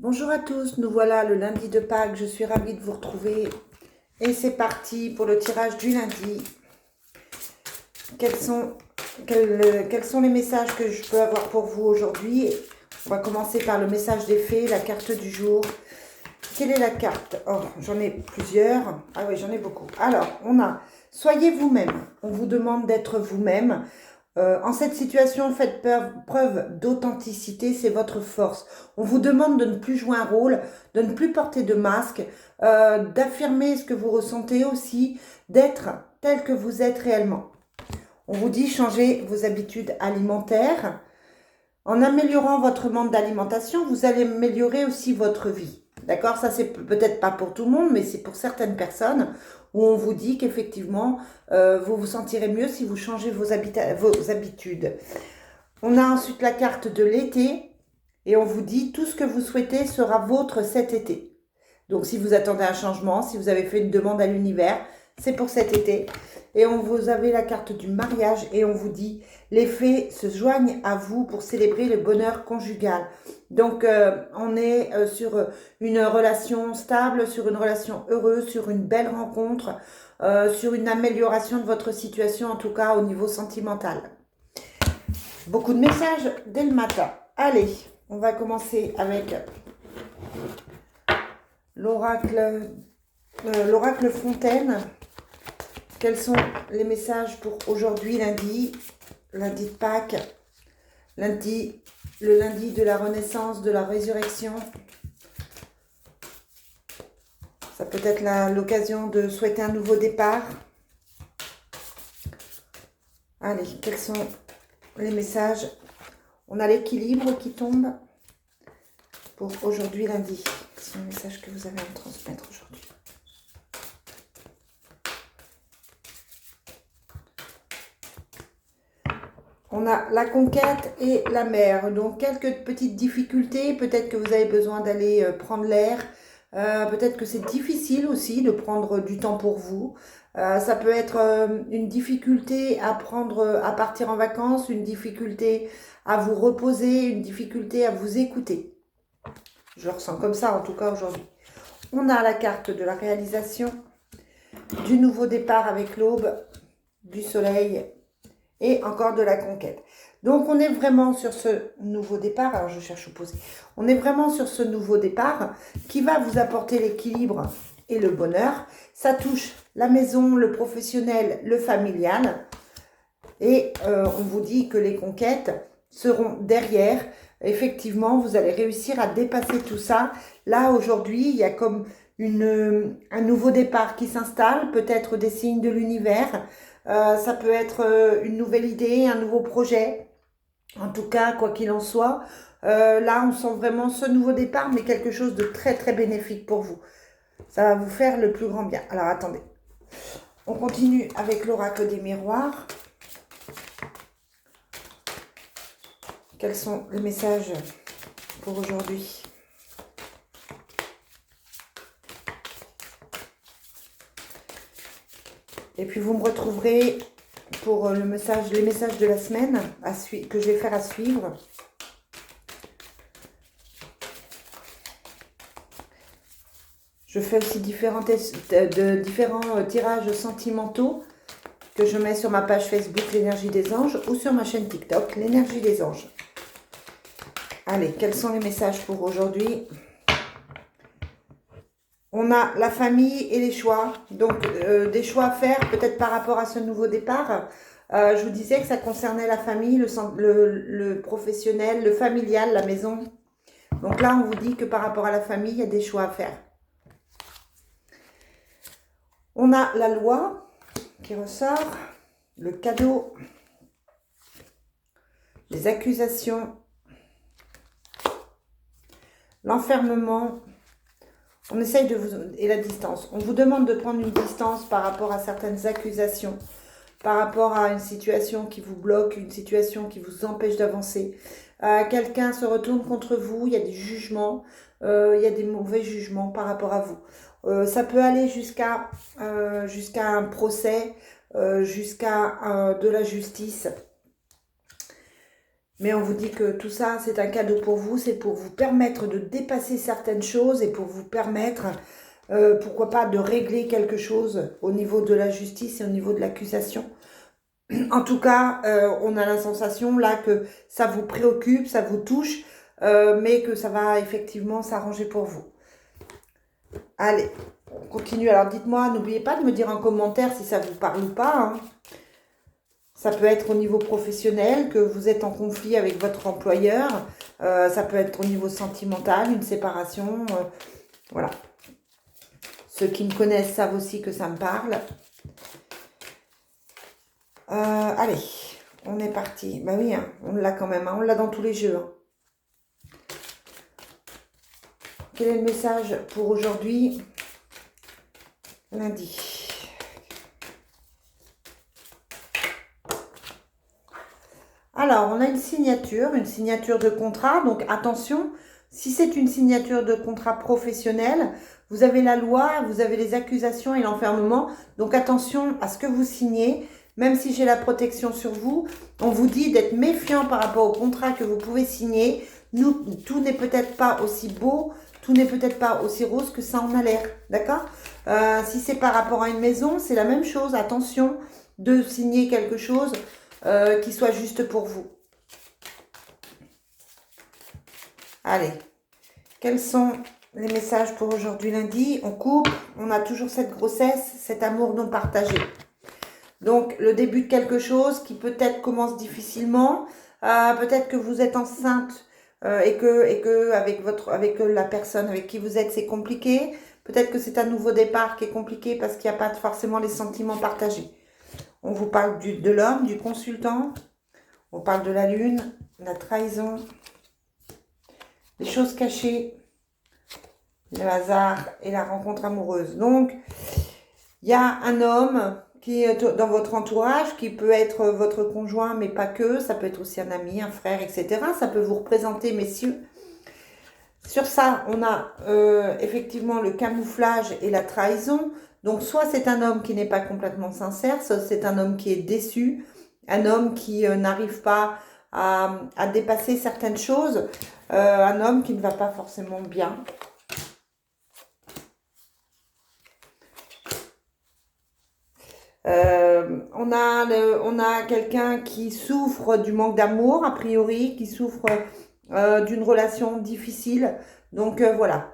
Bonjour à tous, nous voilà le lundi de Pâques, je suis ravie de vous retrouver et c'est parti pour le tirage du lundi. Quels sont les messages que je peux avoir pour vous aujourd'hui? On va commencer par le message des fées, la carte du jour. Quelle est la carte? Oh, j'en ai plusieurs. Ah oui, j'en ai beaucoup. Alors, on a « Soyez vous-même ». On vous demande d'être vous-même. En cette situation, faites preuve d'authenticité, c'est votre force. On vous demande de ne plus jouer un rôle, de ne plus porter de masque, d'affirmer ce que vous ressentez aussi, d'être tel que vous êtes réellement. On vous dit changez vos habitudes alimentaires. En améliorant votre mode d'alimentation, vous allez améliorer aussi votre vie. D'accord? Ça, c'est peut-être pas pour tout le monde, mais c'est pour certaines personnes où on vous dit qu'effectivement, vous vous sentirez mieux si vous changez vos habitudes. On a ensuite la carte de l'été et on vous dit tout ce que vous souhaitez sera vôtre cet été. Donc, si vous attendez un changement, si vous avez fait une demande à l'univers, c'est pour cet été. Et vous avez la carte du mariage et on vous dit les fées se joignent à vous pour célébrer le bonheur conjugal. Donc, on est sur une relation stable, sur une relation heureuse, sur une belle rencontre, sur une amélioration de votre situation, en tout cas au niveau sentimental. Beaucoup de messages dès le matin. Allez, on va commencer avec l'oracle Fontaine. Quels sont les messages pour aujourd'hui, lundi de Pâques, le lundi de la renaissance, de la résurrection? Ça peut être l'occasion de souhaiter un nouveau départ. Allez, quels sont les messages? On a l'équilibre qui tombe pour aujourd'hui, lundi. Quels sont les messages que vous avez à me transmettre aujourd'hui? On a la conquête et la mer. Donc, quelques petites difficultés. Peut-être que vous avez besoin d'aller prendre l'air. Peut-être que c'est difficile aussi de prendre du temps pour vous. Ça peut être une difficulté à partir en vacances, une difficulté à vous reposer, une difficulté à vous écouter. Je ressens comme ça en tout cas aujourd'hui. On a la carte de la réalisation, du nouveau départ avec l'aube, du soleil et encore de la conquête. Donc, on est vraiment sur ce nouveau départ. Alors, je cherche opposé. On est vraiment sur ce nouveau départ qui va vous apporter l'équilibre et le bonheur. Ça touche la maison, le professionnel, le familial. Et on vous dit que les conquêtes seront derrière. Effectivement, vous allez réussir à dépasser tout ça. Là, aujourd'hui, il y a comme un nouveau départ qui s'installe, peut-être des signes de l'univers. Ça peut être une nouvelle idée, un nouveau projet. En tout cas, quoi qu'il en soit, là, on sent vraiment ce nouveau départ, mais quelque chose de très, très bénéfique pour vous. Ça va vous faire le plus grand bien. Alors, attendez. On continue avec l'oracle des miroirs. Quels sont les messages pour aujourd'hui? Et puis, vous me retrouverez pour les messages de la semaine que je vais faire à suivre. Je fais aussi différents tirages sentimentaux que je mets sur ma page Facebook l'énergie des anges ou sur ma chaîne TikTok l'énergie des anges. Allez, quels sont les messages pour aujourd'hui? On a la famille et les choix. Donc, des choix à faire peut-être par rapport à ce nouveau départ. Je vous disais que ça concernait la famille, le professionnel, le familial, la maison. Donc là, on vous dit que par rapport à la famille, il y a des choix à faire. On a la loi qui ressort, le cadeau, les accusations, l'enfermement. On essaye de vous... et la distance. On vous demande de prendre une distance par rapport à certaines accusations, par rapport à une situation qui vous bloque, une situation qui vous empêche d'avancer. Quelqu'un se retourne contre vous, il y a des jugements, il y a des mauvais jugements par rapport à vous. Ça peut aller jusqu'à un procès, jusqu'à de la justice. Mais on vous dit que tout ça, c'est un cadeau pour vous. C'est pour vous permettre de dépasser certaines choses et pour vous permettre, pourquoi pas, de régler quelque chose au niveau de la justice et au niveau de l'accusation. En tout cas, on a la sensation là que ça vous préoccupe, ça vous touche, mais que ça va effectivement s'arranger pour vous. Allez, on continue. Alors dites-moi, n'oubliez pas de me dire en commentaire si ça vous parle ou pas, hein. Ça peut être au niveau professionnel, que vous êtes en conflit avec votre employeur. Ça peut être au niveau sentimental, une séparation. Voilà. Ceux qui me connaissent savent aussi que ça me parle. Allez, on est parti. Ben oui, hein, on l'a quand même. Hein, on l'a dans tous les jeux. Hein. Quel est le message pour aujourd'hui, lundi? Alors, on a une signature de contrat. Donc, attention, si c'est une signature de contrat professionnel, vous avez la loi, vous avez les accusations et l'enfermement. Donc, attention à ce que vous signez. Même si j'ai la protection sur vous, on vous dit d'être méfiant par rapport au contrat que vous pouvez signer. Tout n'est peut-être pas aussi beau, tout n'est peut-être pas aussi rose que ça en a l'air. D'accord? Si c'est par rapport à une maison, c'est la même chose. Attention de signer quelque chose qui soit juste pour vous. Allez, quels sont les messages pour aujourd'hui lundi? On coupe, on a toujours cette grossesse, cet amour non partagé. Donc, le début de quelque chose qui peut-être commence difficilement, peut-être que vous êtes enceinte et que avec la personne avec qui vous êtes, c'est compliqué. Peut-être que c'est un nouveau départ qui est compliqué parce qu'il n'y a pas forcément les sentiments partagés. On vous parle de l'homme, du consultant. On parle de la lune, la trahison, les choses cachées, le hasard et la rencontre amoureuse. Donc, il y a un homme qui est dans votre entourage, qui peut être votre conjoint, mais pas que. Ça peut être aussi un ami, un frère, etc. Ça peut vous représenter, messieurs. Sur ça, on a effectivement le camouflage et la trahison. Donc, soit c'est un homme qui n'est pas complètement sincère, soit c'est un homme qui est déçu, un homme qui n'arrive pas à dépasser certaines choses, un homme qui ne va pas forcément bien. On a quelqu'un qui souffre du manque d'amour, a priori, qui souffre d'une relation difficile. Donc voilà,